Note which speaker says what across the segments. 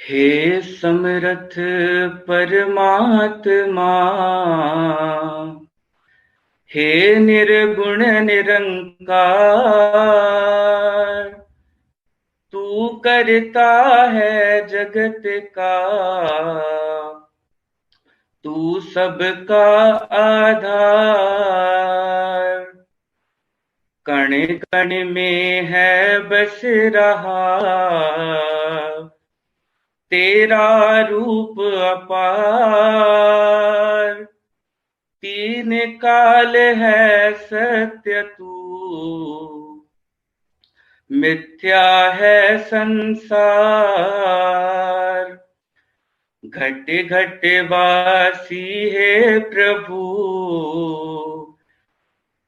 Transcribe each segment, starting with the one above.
Speaker 1: हे समर्थ परमात्मा, हे निर्गुण निरंकार, तू करता है जगत का, तू सबका आधार। कण कण में है बस रहा तेरा रूप अपार। तीन काल है सत्य तू, मिथ्या है संसार। घट घट वासी है प्रभु,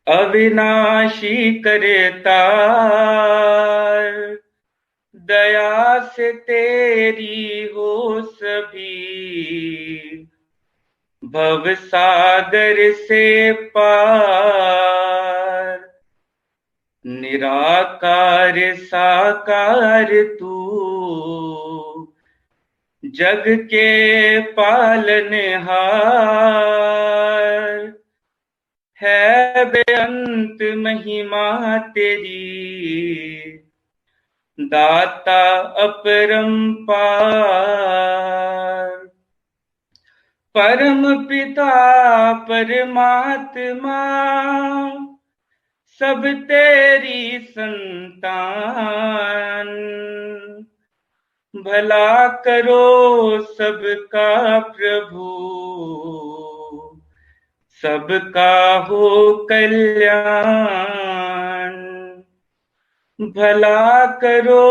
Speaker 1: अविनाशी करतार। दया से तेरी हो सभी, भव सागर से पार। निराकार साकार तू, जग के पालनहार। है बेअंत महिमा तेरी, दाता अपरंपार। परम पिता परमात्मा, सब तेरी संतान। भला करो सबका प्रभु, सबका हो कल्याण। भला करो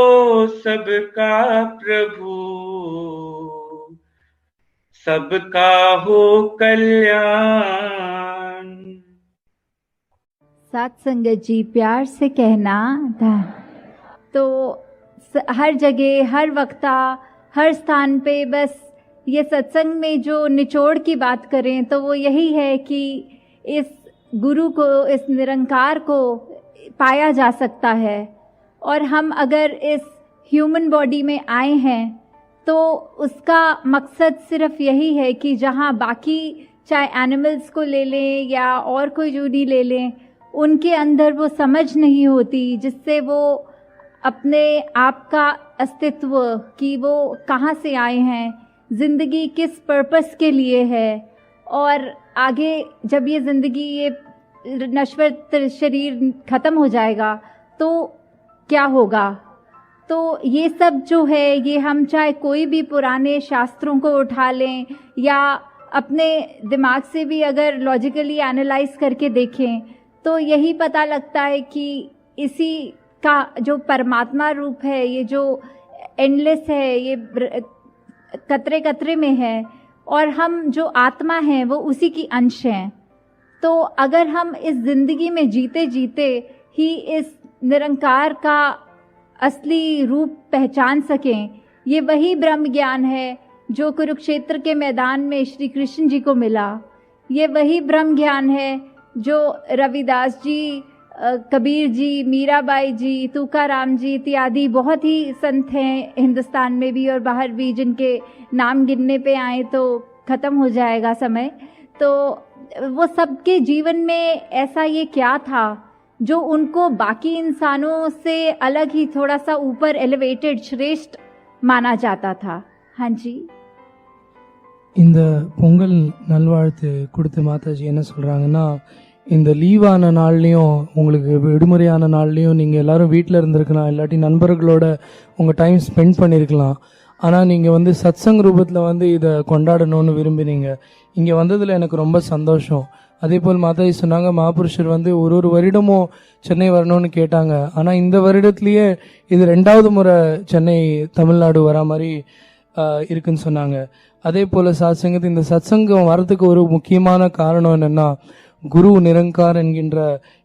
Speaker 1: सबका प्रभु, सबका हो कल्याण।
Speaker 2: साथ संगत जी प्यार से कहना था तो हर जगह हर वक्ता हर स्थान पे बस ये सत्संग में जो निचोड़ की बात करें तो वो यही है कि इस गुरु को, इस निरंकार को पाया जा सकता है। और हम अगर इस ह्यूमन बॉडी में आए हैं तो उसका मकसद सिर्फ यही है कि जहाँ बाकी चाहे एनिमल्स को ले लें या और कोई जूनी ले लें, उनके अंदर वो समझ नहीं होती जिससे वो अपने आप का अस्तित्व कि वो कहाँ से आए हैं, ज़िंदगी किस पर्पस के लिए है, और आगे जब ये ज़िंदगी ये नश्वर शरीर ख़त्म हो जाएगा तो क्या होगा। तो ये सब जो है ये हम चाहे कोई भी पुराने शास्त्रों को उठा लें या अपने दिमाग से भी अगर लॉजिकली एनालाइज करके देखें तो यही पता लगता है कि इसी का जो परमात्मा रूप है, ये जो एंडलेस है, ये कतरे कतरे में है, और हम जो आत्मा हैं वो उसी की अंश हैं। तो अगर हम इस ज़िंदगी में जीते जीते ही इस निरंकार का असली रूप पहचान सकें, ये वही ब्रह्म ज्ञान है जो कुरुक्षेत्र के मैदान में श्री कृष्ण जी को मिला। ये वही ब्रह्म ज्ञान है जो रविदास जी, कबीर जी, मीराबाई जी, तुकाराम जी इत्यादि बहुत ही संत हैं हिंदुस्तान में भी और बाहर भी, जिनके नाम गिनने पे आए तो ख़त्म हो जाएगा समय। तो वो सबके जीवन में ऐसा ये क्या था जो उनको बाकी इंसानों से अलग ही थोड़ा सा ऊपर एलिवेटेड श्रेष्ठ माना जाता था। हाँ जी,
Speaker 3: இந்த பொங்கல் நல்வாழ்த்து கொடுத்து மாதாஜி என்ன சொல்கிறாங்கன்னா, இந்த லீவான நாள்லேயும் உங்களுக்கு விடுமுறையான நாள்லேயும் நீங்கள் எல்லோரும் வீட்டில் இருந்திருக்கலாம், இல்லாட்டி நண்பர்களோட உங்கள் டைம் ஸ்பெண்ட் பண்ணியிருக்கலாம். ஆனால் நீங்கள் சத்சங் ரூபத்தில் இதை கொண்டாடணும்னு விரும்பினீங்க. இங்கே வந்ததில் எனக்கு ரொம்ப சந்தோஷம். அதே போல் மாதாஜி சொன்னாங்க, மகாபுருஷர் ஒரு வருடமும் சென்னை வரணும்னு கேட்டாங்க. ஆனால் இந்த வருடத்துலேயே இது 2வது முறை சென்னை தமிழ்நாடு வரா மாதிரி இருக்குன்னு சொன்னாங்க. அதே போல் சாத்சங்கத்து இந்த சத்சங்கம் வரதுக்கு ஒரு முக்கியமான காரணம் என்னென்னா, குரு நிரங்கார் என்கின்ற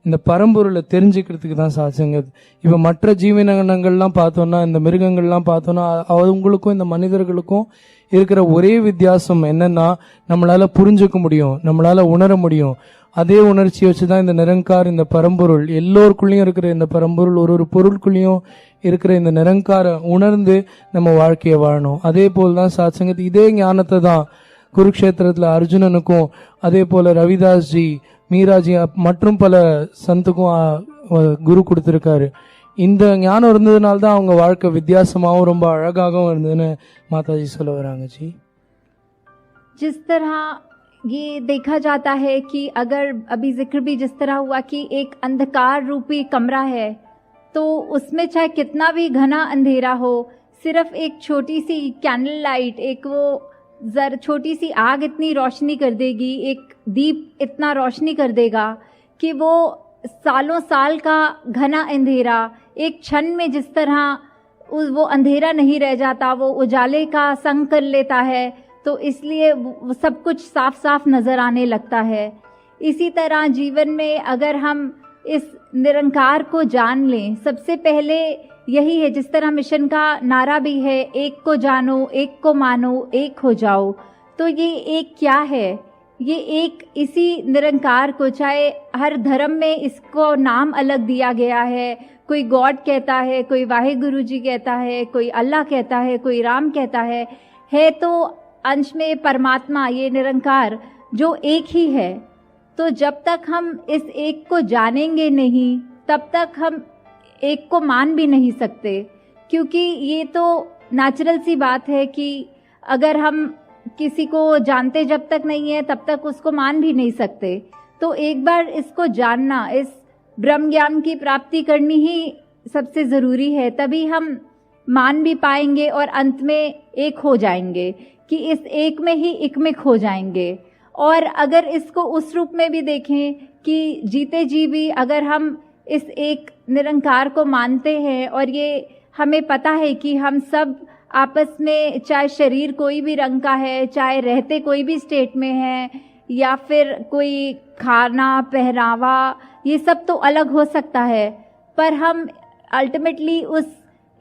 Speaker 3: இந்த பரம்பொருளை தெரிஞ்சுக்கிறதுக்கு தான் சாத்சங்கத். இப்போ மற்ற ஜீவனங்கள்லாம் பார்த்தோன்னா, இந்த மிருகங்கள்லாம் பார்த்தோன்னா, அவங்களுக்கும் இந்த மனிதர்களுக்கும் இருக்கிற ஒரே வித்தியாசம் என்னன்னா, நம்மளால புரிஞ்சுக்க முடியும், நம்மளால உணர முடியும். அதே உணர்ச்சியை வச்சுதான் இந்த நிரங்கார், இந்த பரம்பொருள், எல்லோருக்குள்ளேயும் இருக்கிற இந்த பரம்பொருள், ஒரு பொருளுக்குள்ளேயும் இருக்கிற இந்த நிரங்கார உணர்ந்து நம்ம வாழ்க்கையை வாழணும். அதே போல்தான் சாத்சங்கத் இதே ஞானத்தை தான் குருக்ஷேத்திரத்துல அர்ஜுனனுக்கும், அதே போல ரவிதாஸ்ஜி, மீராஜி மற்றும் பல சந்துக்கும் குரு கொடுத்திருக்காரு. இந்த ஞானம் இருந்ததுனால தான் அவங்க வாழ்க்கை வித்தியாசமாகவும் ரொம்ப அழகாகவும் இருந்ததுன்னு மாதாஜி சொல்ல வராங்க ஜி.
Speaker 2: जिस तरह ये देखा जाता है कि अगर अभी जिक्र भी जिस तरह हुआ कि एक अंधकार रूपी कमरा है, तो उसमें चाहे कितना भी घना अंधेरा हो, सिर्फ एक छोटी सी कैंडल लाइट, एक वो छोटी सी आग इतनी रोशनी कर देगी, एक दीप इतना रोशनी कर देगा कि वो सालों साल का घना अंधेरा एक क्षण में जिस तरह वो अंधेरा नहीं रह जाता, वो उजाले का संग कर लेता है, तो इसलिए सब कुछ साफ साफ नजर आने लगता है. इसी तरह जीवन में अगर हम इस निरंकार को जान लें, सबसे पहले यही है, जिस तरह मिशन का नारा भी है, एक को जानो, एक को मानो, एक हो जाओ. तो ये एक क्या है? ये एक इसी निरंकार को, चाहे हर धर्म में इसको नाम अलग दिया गया है, कोई गॉड कहता है, कोई वाहेगुरु जी कहता है, कोई अल्लाह कहता है, कोई राम कहता है तो अंश में परमात्मा, ये निरंकार जो एक ही है. तो जब तक हम इस एक को जानेंगे नहीं, तब तक हम एक को मान भी नहीं सकते, क्योंकि ये तो नेचुरल सी बात है कि अगर हम किसी को जानते जब तक नहीं है, तब तक उसको मान भी नहीं सकते. तो एक बार इसको जानना, इस ब्रह्म ज्ञान की प्राप्ति करनी ही सबसे ज़रूरी है, तभी हम मान भी पाएंगे और अंत में एक हो जाएंगे, कि इस एक में ही एक में खो जाएंगे. और अगर इसको उस रूप में भी देखें कि जीते जी भी अगर हम इस एक निरंकार को मानते हैं, और ये हमें पता है कि हम सब आपस में, चाहे शरीर कोई भी रंग का है, चाहे रहते कोई भी स्टेट में है, या फिर कोई खाना पहनावा, ये सब तो अलग हो सकता है, पर हम अल्टीमेटली उस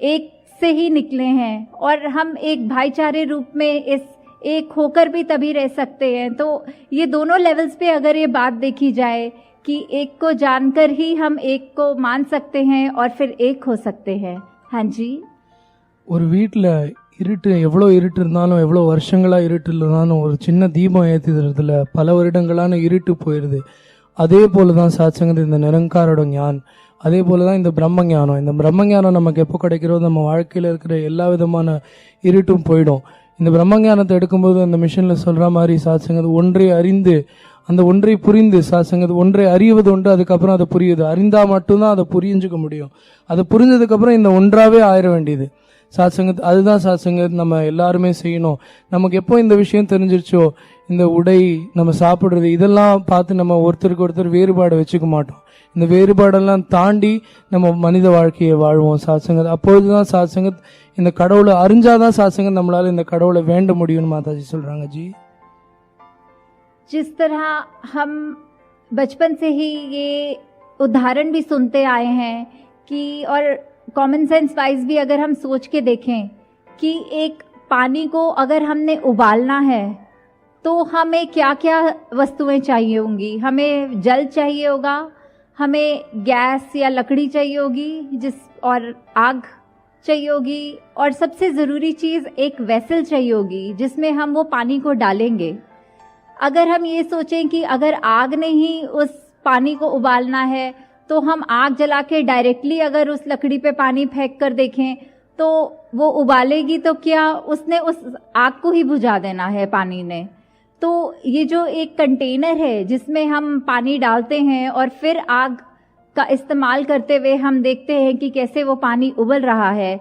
Speaker 2: एक से ही निकले हैं, और हम एक भाईचारे रूप में इस एक होकर भी तभी रह सकते हैं. तो ये दोनों लेवल्स पे अगर ये बात देखी जाए कि एक को जानकर ही हम एक को मान सकते हैं और फिर एक हो सकते हैं. हाँ जी.
Speaker 3: ஒரு வீட்டில் இருட்டு, எவ்வளோ இருட்டு இருந்தாலும், எவ்வளோ வருஷங்களா இருட்டு இருந்தாலும், ஒரு சின்ன தீபம் ஏற்றுறதுல பல வருடங்களான இருட்டு போயிடுது. அதே போல தான் சாத்சங்கத் இந்த நிரங்காரோட ஞான், அதே போல தான் இந்த பிரம்ம ஞானம். இந்த பிரம்ம ஞானம் நமக்கு எப்போ கிடைக்கிறதோ நம்ம வாழ்க்கையில் இருக்கிற எல்லா விதமான இருட்டும் போயிடும். இந்த பிரம்ம ஞானத்தை எடுக்கும்போது அந்த மிஷனில் சொல்கிற மாதிரி சாத்சங்கத் ஒன்றை அறிந்து, அந்த ஒன்றை புரிந்து, சாத்சங்கத் ஒன்றை அறிவது ஒன்று, அதுக்கப்புறம் அதை புரியுது. அறிந்தால் மட்டும்தான் அதை புரிஞ்சுக்க முடியும். அதை புரிஞ்சதுக்கப்புறம் இந்த ஒன்றாவே ஆயிட வேண்டியது சாத்சங்கத். அதுதான் சாத்சங்கத் நம்ம எல்லாருமே செய்யணும். நமக்கு எப்போ இந்த விஷயம் தெரிஞ்சிருச்சோ, இந்த உடை, நம்ம சாப்பிட்றது, இதெல்லாம் பார்த்து நம்ம ஒருத்தருக்கு ஒருத்தர் வேறுபாடு வச்சுக்க மாட்டோம். இந்த வேறுபாடெல்லாம் தாண்டி நம்ம மனித வாழ்க்கையை வாழ்வோம் சாத்சங்கத். அப்பொழுதுதான் சாத்சங்கத் இந்த கடவுளை அறிஞ்சாதான் சாத்சங்கத் நம்மளால இந்த கடவுளை வேண்ட முடியும்னு மாதாஜி சொல்றாங்க जी.
Speaker 2: जिस तरह हम बचपन से ही ये उदाहरण भी सुनते आए हैं कि, और कॉमन सेंस वाइज भी अगर हम सोच के देखें कि एक पानी को अगर हमने उबालना है तो हमें क्या क्या वस्तुएं चाहिए होंगी. हमें जल चाहिए होगा, हमें गैस या लकड़ी चाहिए होगी, और आग चाहिए होगी, और सबसे ज़रूरी चीज़ एक वेसल चाहिए होगी जिसमें हम वो पानी को डालेंगे. अगर हम ये सोचें कि अगर आग ने ही उस पानी को उबालना है, तो हम आग जला के डायरेक्टली अगर उस लकड़ी पे पानी फेंक कर देखें तो वो उबालेगी, तो क्या उसने उस आग को ही बुझा देना है पानी ने. तो ये जो एक कंटेनर है जिसमें हम पानी डालते हैं और फिर आग का इस्तेमाल करते हुए हम देखते हैं कि कैसे वो पानी उबल रहा है,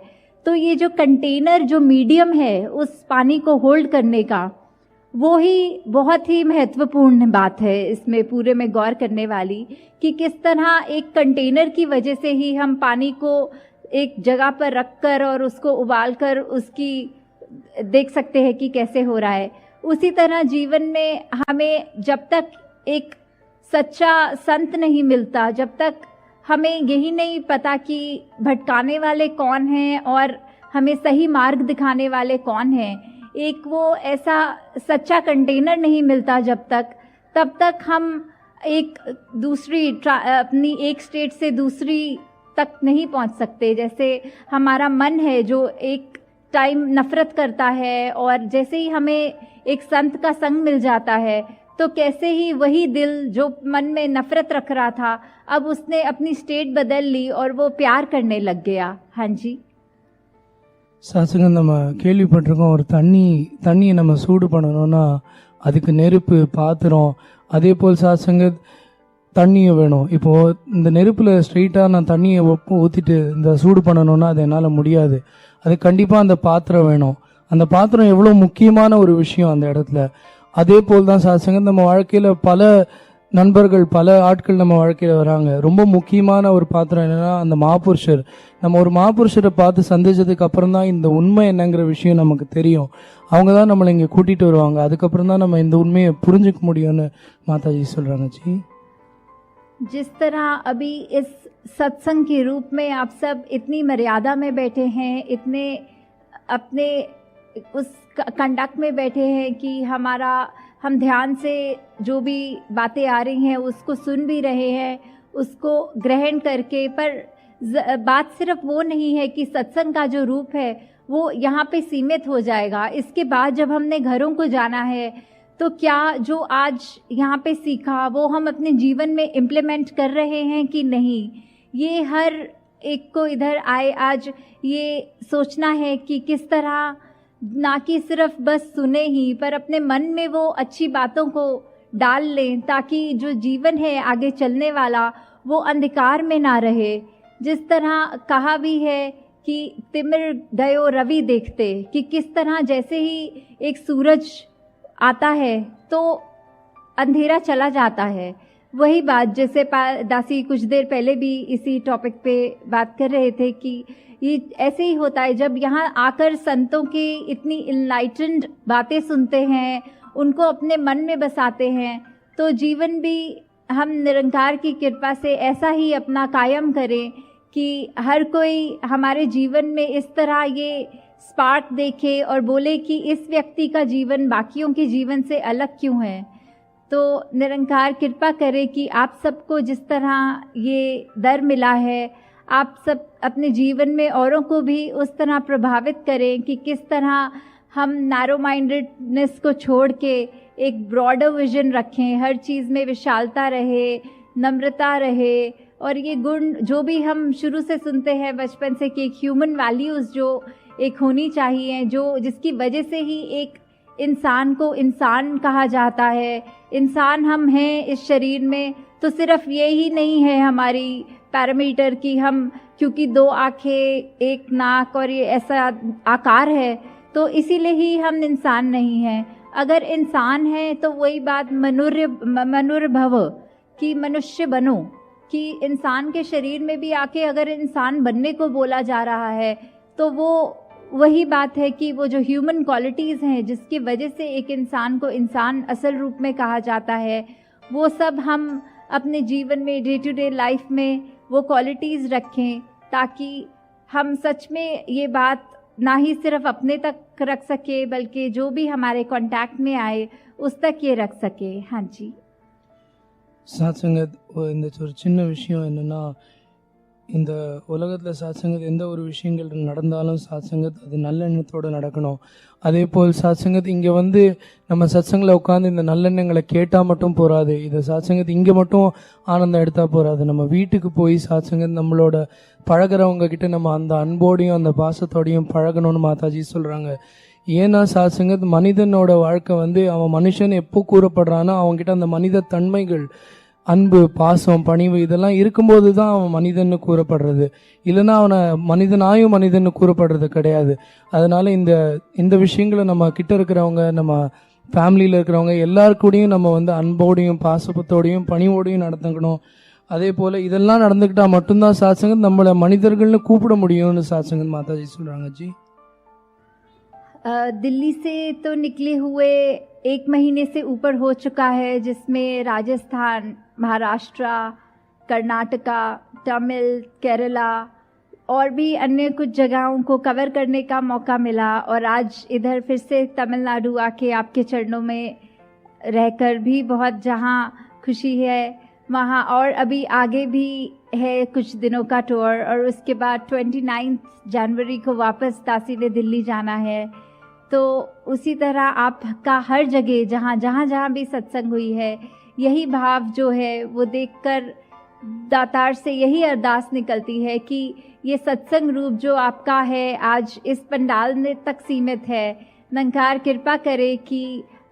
Speaker 2: तो ये जो कंटेनर, जो मीडियम है उस पानी को होल्ड करने का, वो ही बहुत ही महत्वपूर्ण बात है इसमें पूरे में गौर करने वाली, कि किस तरह एक कंटेनर की वजह से ही हम पानी को एक जगह पर रखकर और उसको उबालकर उसकी देख सकते हैं कि कैसे हो रहा है. उसी तरह जीवन में हमें जब तक एक सच्चा संत नहीं मिलता, जब तक हमें यही नहीं पता कि भटकाने वाले कौन हैं और हमें सही मार्ग दिखाने वाले कौन हैं, एक वो ऐसा सच्चा कंटेनर नहीं मिलता जब तक, तब तक हम अपनी एक स्टेट से दूसरी तक नहीं पहुंच सकते। जैसे हमारा मन है जो एक टाइम नफरत करता है, और जैसे ही हमें एक संत का संग मिल जाता है तो कैसे ही वही दिल जो मन में नफरत रख रहा था, अब उसने अपनी स्टेट बदल ली और वो प्यार करने लग गया। हाँ जी,
Speaker 3: சாத்சங்கம் நம்ம கேள்விப்பட்டிருக்கோம். ஒரு தண்ணியை நம்ம சூடு பண்ணணும்னா அதுக்கு நெருப்பு, பாத்திரம், அதே போல் சாத்சங்க தண்ணியும் வேணும். இப்போது இந்த நெருப்பில் ஸ்ட்ரெயிட்டாக நான் தண்ணியை ஊற்றிட்டு இந்த சூடு பண்ணணும்னா அது என்னால் முடியாது. அது கண்டிப்பாக அந்த பாத்திரம் வேணும். அந்த பாத்திரம் எவ்வளோ முக்கியமான ஒரு விஷயம் அந்த இடத்துல. அதே போல் தான் சாத்சங்கம் நம்ம வாழ்க்கையில் பல நண்பர்கள், பல ஆட்கள் நம்ம வாழ்க்கையில் வராங்க. ரொம்ப முக்கியமான ஒரு பாத்திரம் என்னென்னா அந்த மாபுருஷர். நம்ம ஒரு மாபுருஷரை பார்த்து சந்திச்சதுக்கு அப்புறம் தான் இந்த உண்மை என்னங்கிற விஷயம் நமக்கு தெரியும். அவங்க தான் நம்மளை இங்கே கூட்டிகிட்டு வருவாங்க. அதுக்கப்புறம் தான் நம்ம இந்த உண்மையை புரிஞ்சுக்க முடியும்னு மாதாஜி சொல்கிறாங்க. ஜி,
Speaker 2: जिस तरह अभी इस सत्संग के रूप में आप सब इतनी मर्यादा में बैठे हैं, इतने अपने उस कंडक्ट में बैठे हैं कि हम ध्यान से जो भी बातें आ रही हैं उसको सुन भी रहे हैं, उसको ग्रहण करके। पर बात सिर्फ वो नहीं है कि सत्संग का जो रूप है वो यहाँ पे सीमित हो जाएगा। इसके बाद जब हमने घरों को जाना है तो क्या जो आज यहाँ पे सीखा वो हम अपने जीवन में इम्प्लीमेंट कर रहे हैं कि नहीं, ये हर एक को इधर आए आज ये सोचना है कि किस तरह ना कि सिर्फ बस सुने ही, पर अपने मन में वो अच्छी बातों को डाल लें ताकि जो जीवन है आगे चलने वाला वो अंधकार में ना रहे। जिस तरह कहा भी है कि तिमिर गयो रवि देखते, कि किस तरह जैसे ही एक सूरज आता है तो अंधेरा चला जाता है। वही बात जैसे दासी कुछ देर पहले भी इसी टॉपिक पे बात कर रहे थे कि ये ऐसे ही होता है जब यहाँ आकर संतों की इतनी इनलाइटेंड बातें सुनते हैं, उनको अपने मन में बसाते हैं, तो जीवन भी हम निरंकार की कृपा से ऐसा ही अपना कायम करें कि हर कोई हमारे जीवन में इस तरह ये स्पार्क देखे और बोले कि इस व्यक्ति का जीवन बाकियों के जीवन से अलग क्यों है। तो निरंकार कृपा करे कि आप सबको जिस तरह ये दर मिला है, आप सब अपने जीवन में औरों को भी उस तरह प्रभावित करें कि किस तरह हम नैरो माइंडेडनेस को छोड़ के एक ब्रॉडर विजन रखें, हर चीज़ में विशालता रहे, नम्रता रहे, और ये गुण जो भी हम शुरू से सुनते हैं बचपन से कि एक ह्यूमन वैल्यूज़ जो एक होनी चाहिए, जो जिसकी वजह से ही एक इंसान को इंसान कहा जाता है। इंसान हम हैं इस शरीर में, तो सिर्फ ये ही नहीं है हमारी पैरामीटर कि हम क्योंकि 2 आँखें, 1 नाक और ये ऐसा आकार है तो इसीलिए ही हम इंसान नहीं हैं। अगर इंसान है तो वही बात मनुर्भव कि मनुष्य बनो, कि इंसान के शरीर में भी आके अगर इंसान बनने को बोला जा रहा है तो वो वही बात है कि वो जो ह्यूमन क्वालिटीज़ हैं जिसकी वजह से एक इंसान को इंसान असल रूप में कहा जाता है, वो सब हम अपने जीवन में डे टू डे लाइफ में वो क्वालिटीज़ रखें ताकि हम सच में ये बात ना ही सिर्फ अपने तक रख सके बल्कि जो भी हमारे कांटेक्ट में आए उस तक ये रख सके। हाँ जी,
Speaker 3: சாத்சங்கத் இந்த ஒரு சின்ன விஷயம் என்னென்னா, இந்த உலகத்தில் சாத்சங்கத் எந்த ஒரு விஷயங்கள் நடந்தாலும் சாத்சங்கத் அது நல்லெண்ணத்தோடு நடக்கணும். அதே போல் சாத்சங்கத் இங்கே வந்து நம்ம சத்சங்கில் உட்காந்து இந்த நல்லெண்ணங்களை கேட்டால் மட்டும் போகாது. இதை சாத்சங்கத் இங்கே மட்டும் ஆனந்தம் எடுத்தால் போகாது. நம்ம வீட்டுக்கு போய் சாத்சங்கத் நம்மளோட பழகிறவங்க கிட்ட நம்ம அந்த அன்போடையும் அந்த பாசத்தோடையும் பழகணும்னு மாதாஜி சொல்கிறாங்க. ஏன்னா சாத்சங்கத் மனிதனோட வாழ்க்கை வந்து அவன் மனுஷன் எப்போ கூறப்படுறான்னா அவங்ககிட்ட அந்த மனித தன்மைகள், அன்பு, பாசம், பணிவு இதெல்லாம் இருக்கும்போது தான் அவன் மனிதன்னு கூறப்படுறது. இல்லைன்னா அவனை மனிதனாயும் மனிதன்னு கூறப்படுறது கிடையாது. அதனால இந்த விஷயங்களை நம்ம கிட்ட இருக்கிறவங்க, நம்ம ஃபேமிலியில் இருக்கிறவங்க எல்லாருக்கூடையும் நம்ம வந்து அன்போடையும் பாசத்தோடையும் பணிவோடையும் நடந்துக்கணும். அதே போல் இதெல்லாம் நடந்துக்கிட்டால் மட்டும்தான் சாத்சங்கத் நம்மளை மனிதர்கள்னு கூப்பிட முடியும்னு சாத்சங்கத் மாதாஜி சொல்கிறாங்க. ஜி,
Speaker 2: दिल्ली से तो निकले हुए 1 महीने से ऊपर हो चुका है, जिसमें राजस्थान, महाराष्ट्र, कर्नाटका, तमिल, केरला और भी अन्य कुछ जगहों को कवर करने का मौका मिला। और आज इधर फिर से तमिलनाडु आके आपके चरणों में रहकर भी बहुत जहाँ खुशी है। वहाँ और अभी आगे भी है कुछ दिनों का टूर, और उसके बाद 29 जनवरी को वापस दासी ने दिल्ली जाना है। तो उसी तरह आपका हर जगह जहाँ भी सत्संग हुई है, यही भाव जो है वो देखकर दातार से यही अरदास निकलती है कि ये सत्संग रूप जो आपका है आज इस पंडाल में तक सीमित है। निरंकार कृपा करे कि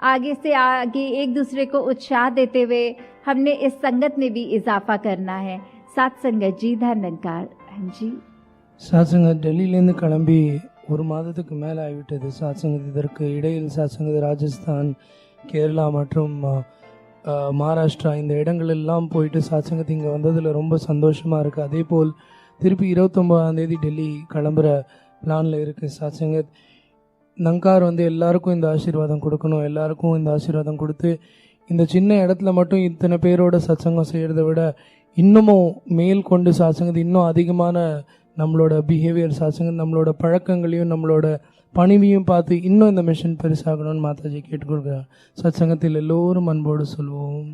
Speaker 2: आगे से आगे एक दूसरे को उत्साह देते हुए हमने इस संगत में भी इजाफा करना है। सात संगत जी धन्यकार। हाँ जी,
Speaker 3: சாத் சங்கத் டெல்லியிலேருந்து கிளம்பி ஒரு மாதத்துக்கு மேலே ஆகிவிட்டது. சாத் சங்கத் இதற்கு இடையில் சாத் சங்கத் ராஜஸ்தான், கேரளா மற்றும் மகாராஷ்டிரா இந்த இடங்கள் எல்லாம் போயிட்டு சாத் சங்கத் இங்கே வந்ததில் ரொம்ப சந்தோஷமாக இருக்குது. அதே போல் திருப்பி 29ஆம் தேதி டெல்லி கிளம்புற பிளானில் இருக்குது சாத் சங்கத். நங்கார் எல்லாருக்கும் இந்த ஆசீர்வாதம் கொடுக்கணும், எல்லாருக்கும் இந்த ஆசீர்வாதம் கொடுத்து இந்த சின்ன இடத்துல மட்டும் இத்தனை பேரோட சத்சங்கம் செய்கிறத விட இன்னமும் மேல் கொண்டு சாத்சங்கத்தை இன்னும் அதிகமான நம்மளோட பிஹேவியர் சாத்சங்கம் நம்மளோட பழக்கங்களையும் நம்மளோட பணிவையும் பார்த்து இன்னும் இந்த மிஷன் பெருசாகணும்னு மாதாஜி கேட்டுக்கொள்கிறார். சத்சங்கத்தில் எல்லோரும் அன்போடு சொல்வோம்.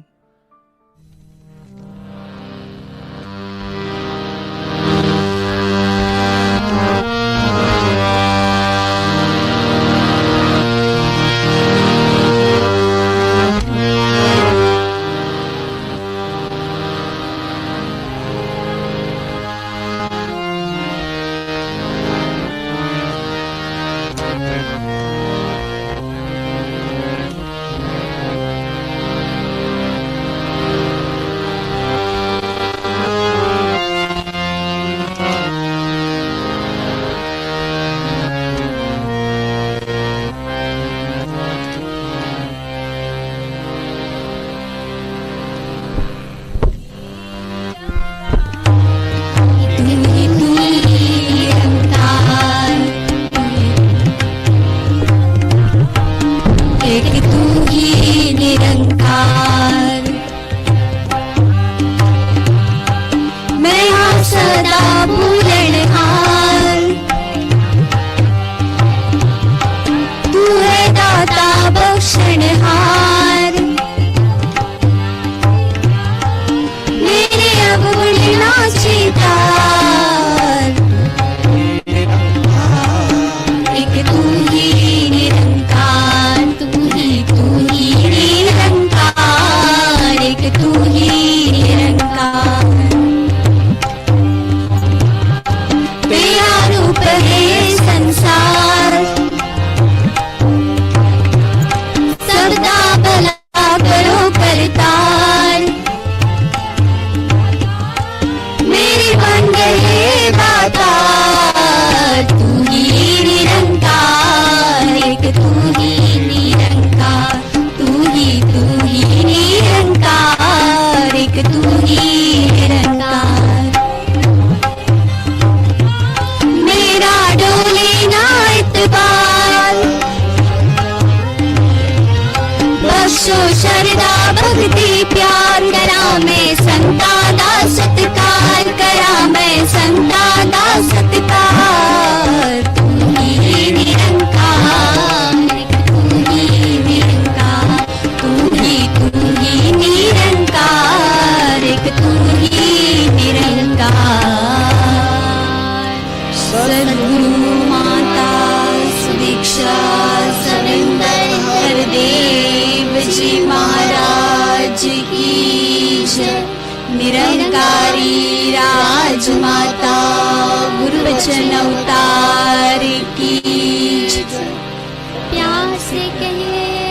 Speaker 4: निरंकारी राजमाता गुरु वचन अवतार की प्यार से कहिए